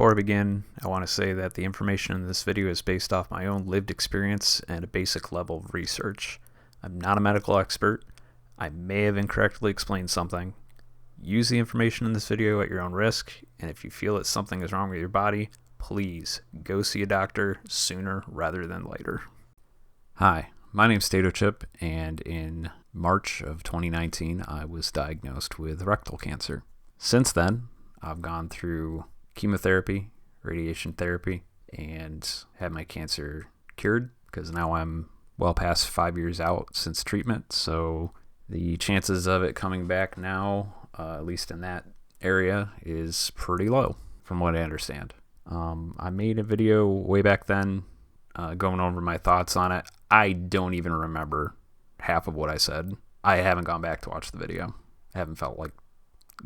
Before I begin, I want to say that the information in this video is based off my own lived experience and a basic level of research. I'm not a medical expert. I may have incorrectly explained something. Use the information in this video at your own risk, and if you feel that something is wrong with your body, please go see a doctor sooner rather than later. Hi, my name's Statochip, and in March of 2019, I was diagnosed with rectal cancer. Since then, I've gone through chemotherapy, radiation therapy, and had my cancer cured because now I'm well past 5 years out since treatment. So the chances of it coming back now, at least in that area, is pretty low from what I understand. I made a video way back then going over my thoughts on it. I don't even remember half of what I said. I haven't gone back to watch the video. I haven't felt like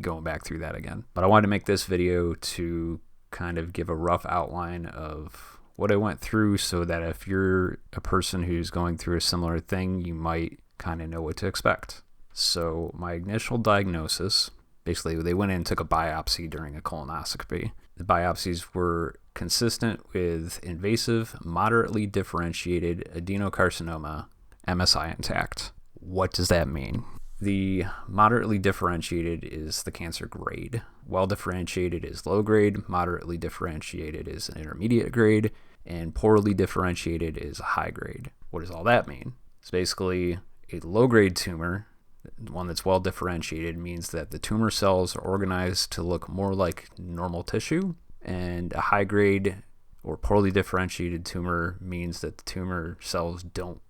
going back through that again. But I wanted to make this video to kind of give a rough outline of what I went through so that if you're a person who's going through a similar thing, you might kind of know what to expect. So my initial diagnosis, basically they went in and took a biopsy during a colonoscopy. The biopsies were consistent with invasive, moderately differentiated adenocarcinoma, MSI intact. What does that mean? The moderately differentiated is the cancer grade. Well differentiated is low grade, moderately differentiated is an intermediate grade, and poorly differentiated is a high grade. What does all that mean? It's basically a low grade tumor, one that's well differentiated, means that the tumor cells are organized to look more like normal tissue, and a high grade or poorly differentiated tumor means that the tumor cells don't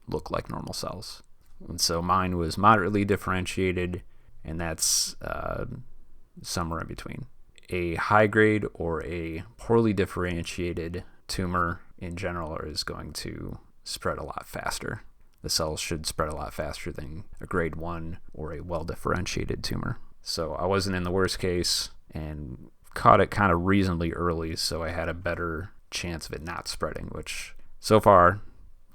look like normal cells. And so mine was moderately differentiated, and that's somewhere in between. A high grade or a poorly differentiated tumor in general is going to spread a lot faster. The cells should spread a lot faster than a grade 1 or a well differentiated tumor. So I wasn't in the worst case and caught it kind of reasonably early, so I had a better chance of it not spreading, which so far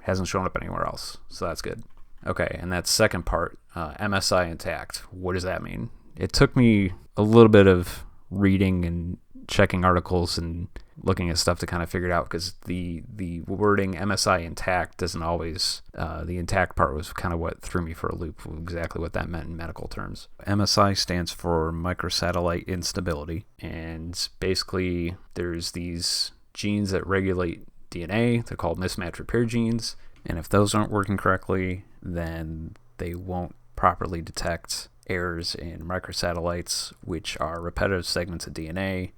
hasn't shown up anywhere else. So that's good. Okay, and that second part, MSI intact. What does that mean? It took me a little bit of reading and checking articles and looking at stuff to kind of figure it out, because the wording MSI intact doesn't always, the intact part was kind of what threw me for a loop, exactly what that meant in medical terms. MSI stands for microsatellite instability, and basically there's these genes that regulate DNA. They're called mismatch repair genes, and if those aren't working correctly, then they won't properly detect errors in microsatellites, which are repetitive segments of DNA.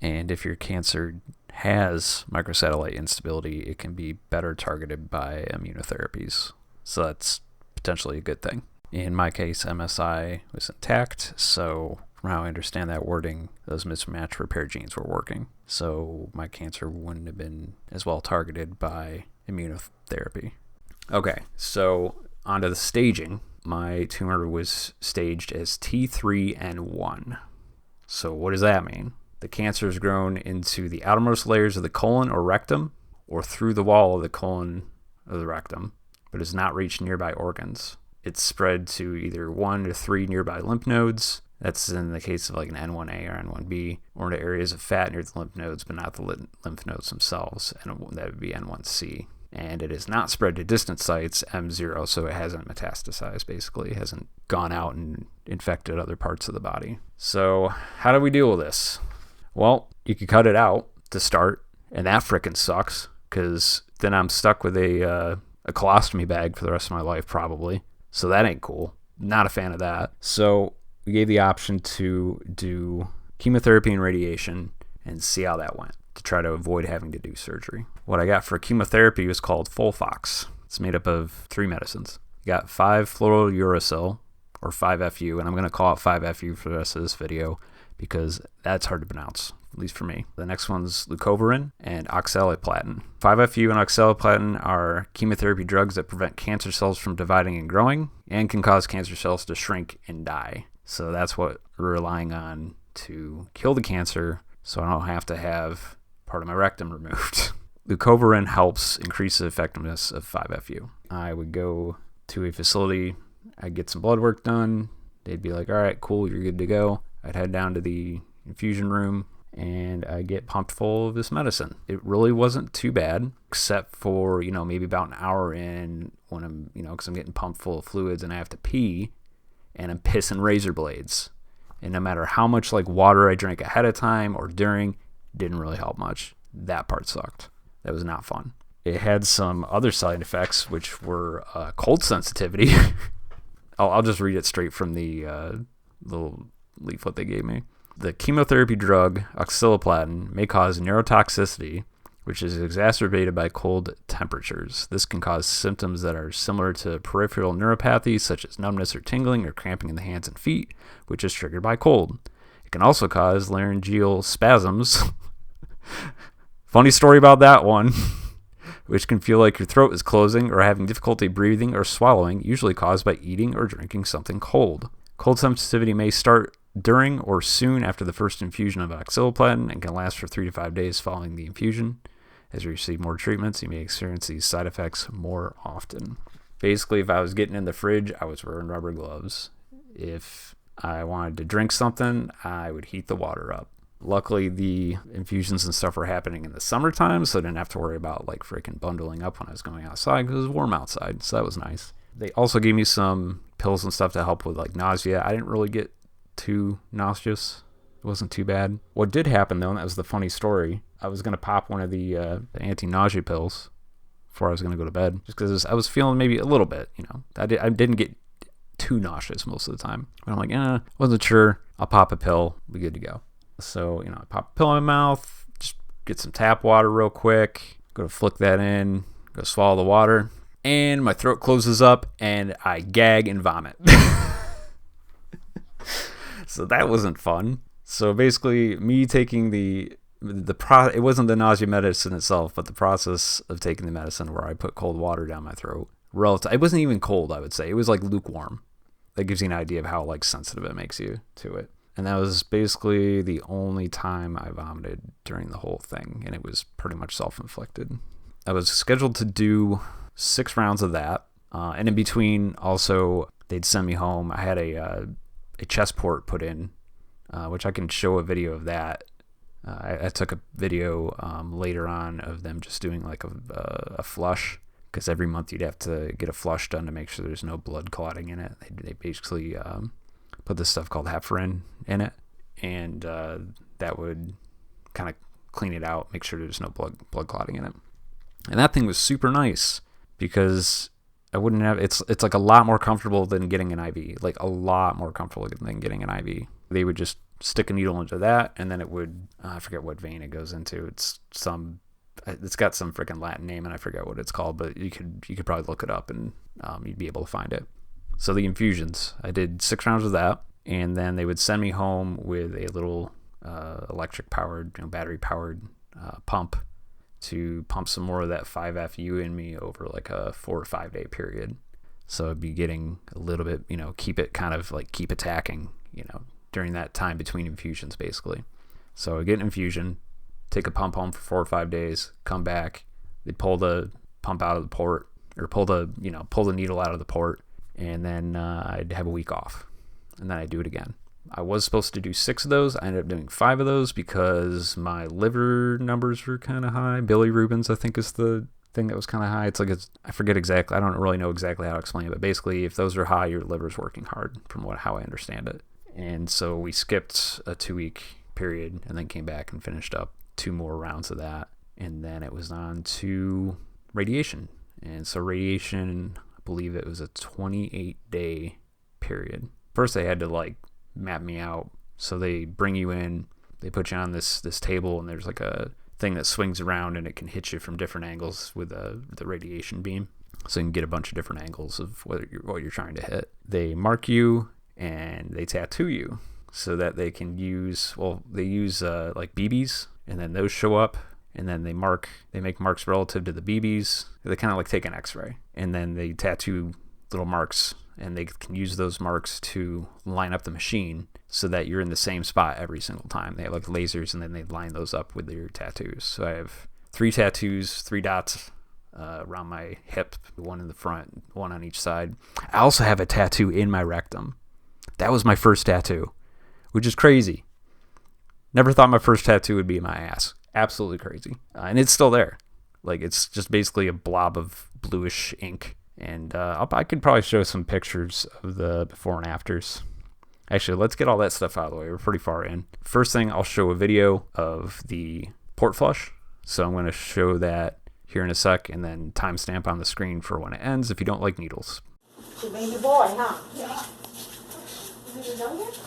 And if your cancer has microsatellite instability, it can be better targeted by immunotherapies. So that's potentially a good thing. In my case, MSI was intact, so from how I understand that wording, those mismatch repair genes were working. So my cancer wouldn't have been as well targeted by immunotherapy. Okay, so onto the staging. My tumor was staged as T3N1. So what does that mean? The cancer has grown into the outermost layers of the colon or rectum, or through the wall of the colon or the rectum, but has not reached nearby organs. It's spread to either 1 to 3 nearby lymph nodes. That's in the case of like an N1A or N1B, or into areas of fat near the lymph nodes, but not the lymph nodes themselves, and that would be N1C. And it is not spread to distant sites, M0, so it hasn't metastasized, basically. It hasn't gone out and infected other parts of the body. So how do we deal with this? Well, you could cut it out to start, and that frickin' sucks, because then I'm stuck with a colostomy bag for the rest of my life, probably. So that ain't cool. Not a fan of that. So we gave the option to do chemotherapy and radiation and see how that went, to try to avoid having to do surgery. What I got for chemotherapy was called Folfox. It's made up of 3 medicines. You got 5-fluorouracil, or 5-FU, and I'm going to call it 5-FU for the rest of this video because that's hard to pronounce, at least for me. The next one's leucovorin and oxaliplatin. 5-FU and oxaliplatin are chemotherapy drugs that prevent cancer cells from dividing and growing and can cause cancer cells to shrink and die. So that's what we're relying on to kill the cancer, so I don't have to have part of my rectum removed. Leucovorin helps increase the effectiveness of 5-FU. I would go to a facility, I'd get some blood work done, they'd be like, all right, cool, you're good to go. I'd head down to the infusion room, and I get pumped full of this medicine. It really wasn't too bad, except for, maybe about an hour in when I'm, because I'm getting pumped full of fluids and I have to pee and I'm pissing razor blades. And no matter how much like water I drank ahead of time or during, didn't really help much. That part sucked. That was not fun. It had some other side effects, which were cold sensitivity. I'll just read it straight from the little leaflet they gave me. The chemotherapy drug oxaliplatin may cause neurotoxicity, which is exacerbated by cold temperatures. This can cause symptoms that are similar to peripheral neuropathy, such as numbness or tingling or cramping in the hands and feet, which is triggered by cold. It can also cause laryngeal spasms. Funny story about that one, which can feel like your throat is closing or having difficulty breathing or swallowing, usually caused by eating or drinking something cold. Cold sensitivity may start during or soon after the first infusion of oxaliplatin and can last for 3 to 5 days following the infusion. As you receive more treatments, you may experience these side effects more often. Basically, if I was getting in the fridge, I was wearing rubber gloves. If I wanted to drink something, I would heat the water up. Luckily, the infusions and stuff were happening in the summertime, so I didn't have to worry about like freaking bundling up when I was going outside because it was warm outside, so that was nice. They also gave me some pills and stuff to help with like nausea. I didn't really get too nauseous. It wasn't too bad. What did happen though, and that was the funny story, I was going to pop one of the anti-nausea pills before I was going to go to bed, just because I was feeling maybe a little bit, I didn't get too nauseous most of the time. But I'm like, wasn't sure. I'll pop a pill, be good to go. So, I pop a pill in my mouth, just get some tap water real quick, go to flick that in, go swallow the water, and my throat closes up and I gag and vomit. So that wasn't fun. So basically, me taking it wasn't the nausea medicine itself, but the process of taking the medicine where I put cold water down my throat. It wasn't even cold, I would say. It was like lukewarm. That gives you an idea of how like sensitive it makes you to it. And that was basically the only time I vomited during the whole thing, and it was pretty much self-inflicted. I was scheduled to do 6 rounds of that, and in between, also, they'd send me home. I had a chest port put in, which I can show a video of that. I took a video later on of them just doing like a flush, because every month you'd have to get a flush done to make sure there's no blood clotting in it. They basically put this stuff called heparin in it, and that would kind of clean it out, make sure there's no blood clotting in it. And that thing was super nice because I wouldn't have it's like a lot more comfortable than getting an IV, like a lot more comfortable than getting an IV. They would just stick a needle into that, and then it would I forget what vein it goes into. It's got some freaking Latin name, and I forget what it's called, but you could probably look it up and you'd be able to find it. So the infusions, I did 6 rounds of that, and then they would send me home with a little electric powered, battery powered pump to pump some more of that 5FU in me over like a 4 or 5 day period. So I'd be getting a little bit, keep attacking, during that time between infusions basically. So I get an infusion, take a pump home for 4 or 5 days, come back, they'd pull the pump out of the port, or pull the needle out of the port, and then I'd have a week off, and then I'd do it again. I was supposed to do 6 of those. I ended up doing 5 of those because my liver numbers were kind of high. Bilirubins, I think, is the thing that was kind of high. I forget exactly. I don't really know exactly how to explain it, but basically, if those are high, your liver's working hard, from how I understand it. And so we skipped a 2-week period and then came back and finished up 2 more rounds of that, and then it was on to radiation. And so radiation, I believe it was a 28-day period. First, they had to map me out. So they bring you in, they put you on this table, and there's like a thing that swings around, and it can hit you from different angles with the radiation beam. So you can get a bunch of different angles of what you're trying to hit. They mark you and they tattoo you so that they can use like BBs, and then those show up, and then they make marks relative to the BBs. They kind of like take an X-ray, and then they tattoo little marks, and they can use those marks to line up the machine so that you're in the same spot every single time. They have like lasers, and then they line those up with your tattoos. So I have 3 tattoos, 3 dots around my hip, 1 in the front, 1 on each side. I also have a tattoo in my rectum. That was my first tattoo, which is crazy. Never thought my first tattoo would be my ass. Absolutely crazy. And it's still there. Like, it's just basically a blob of bluish ink. And I could probably show some pictures of the before and afters. Actually, let's get all that stuff out of the way. We're pretty far in. First thing, I'll show a video of the port flush. So I'm going to show that here in a sec, and then timestamp on the screen for when it ends if you don't like needles. She made your boy, huh? Yeah. Is it done yet?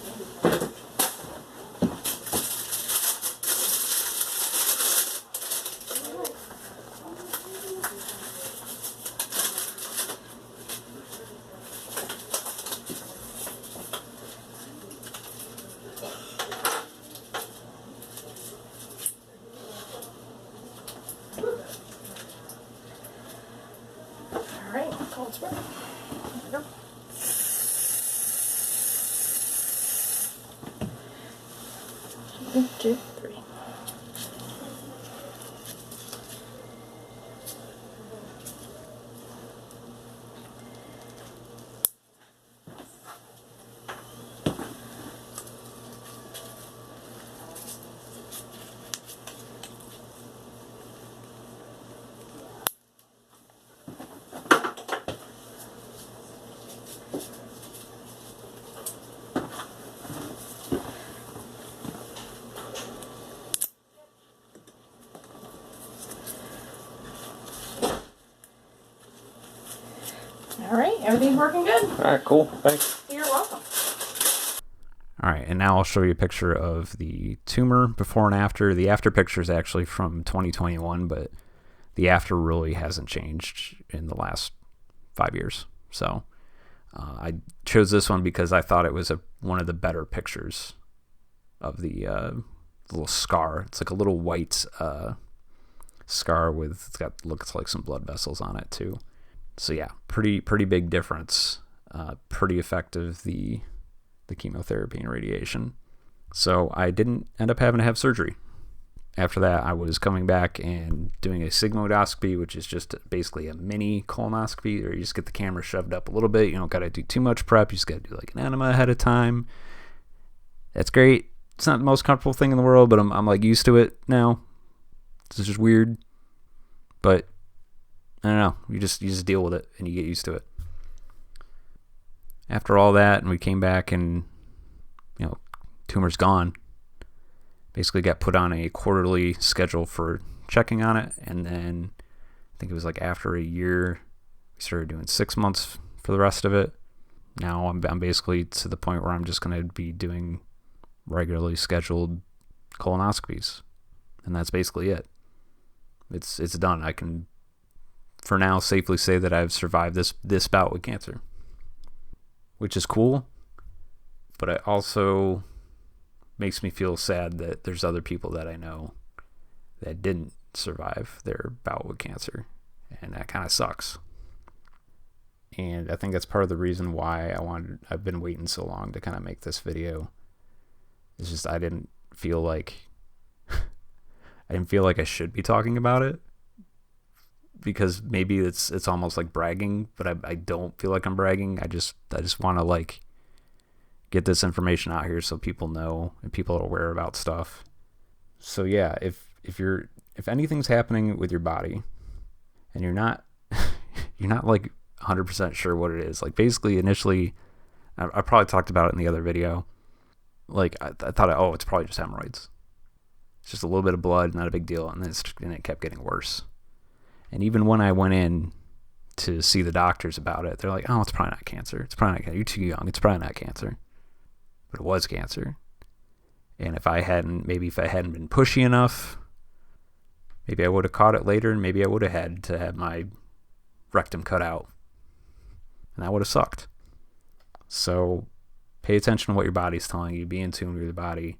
All right, cold spray. There we go. One, two, three. All right, everything's working good. All right, cool. Thanks. You're welcome. All right, and now I'll show you a picture of the tumor before and after. The after picture is actually from 2021, but the after really hasn't changed in the last 5 years. So I chose this one because I thought it was one of the better pictures of the little scar. It's like a little white scar looks like some blood vessels on it too. So yeah, pretty big difference. Pretty effective, the chemotherapy and radiation. So I didn't end up having to have surgery. After that, I was coming back and doing a sigmoidoscopy, which is just basically a mini colonoscopy, or you just get the camera shoved up a little bit. You don't got to do too much prep. You just got to do like an enema ahead of time. That's great. It's not the most comfortable thing in the world, but I'm like used to it now. It's just weird, but I don't know. You just deal with it and you get used to it. After all that, and we came back and, tumor's gone. Basically got put on a quarterly schedule for checking on it. And then I think it was like after a year, we started doing 6 months for the rest of it. Now I'm basically to the point where I'm just going to be doing regularly scheduled colonoscopies. And that's basically it. It's done. I can, for now, safely say that I've survived this bout with cancer, which is cool, but it also makes me feel sad that there's other people that I know that didn't survive their bout with cancer, and that kind of sucks. And I think that's part of the reason why I've been waiting so long to kind of make this video. It's just I didn't feel like I should be talking about it, because maybe it's almost like bragging, but I don't feel like I'm bragging. I just want to like get this information out here so people know and people are aware about stuff. So yeah, if anything's happening with your body and you're not like 100% sure what it is, like basically initially, I probably talked about it in the other video. Like I thought, it's probably just hemorrhoids. It's just a little bit of blood, not a big deal, and it kept getting worse. And even when I went in to see the doctors about it, they're like, oh, it's probably not cancer. It's probably not cancer. You're too young. It's probably not cancer. But it was cancer. And if I hadn't been pushy enough, maybe I would have caught it later, and maybe I would have had to have my rectum cut out. And that would have sucked. So pay attention to what your body's telling you. Be in tune with your body.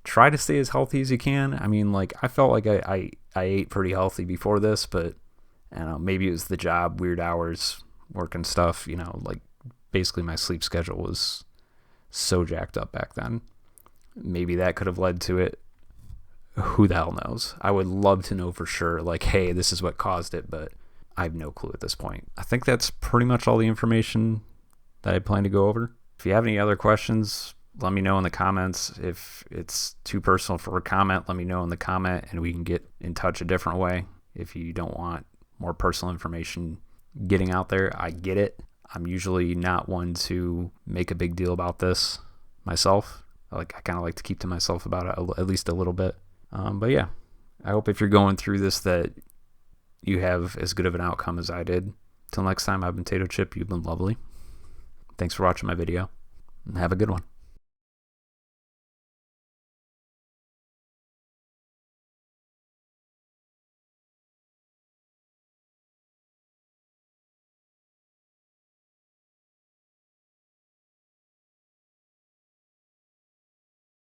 Try to stay as healthy as you can. I mean, like, I felt like I ate pretty healthy before this, but I don't know, maybe it was the job, weird hours, work and stuff, like basically my sleep schedule was so jacked up back then. Maybe that could have led to it. Who the hell knows? I would love to know for sure, like, hey, this is what caused it, but I have no clue at this point. I think that's pretty much all the information that I plan to go over. If you have any other questions, let me know in the comments. If it's too personal for a comment, let me know in the comment and we can get in touch a different way. If you don't want more personal information getting out there, I get it. I'm usually not one to make a big deal about this myself. I kind of like to keep to myself about it at least a little bit. But yeah, I hope if you're going through this that you have as good of an outcome as I did. Till next time, I've been Tato Chip. You've been lovely. Thanks for watching my video, and have a good one.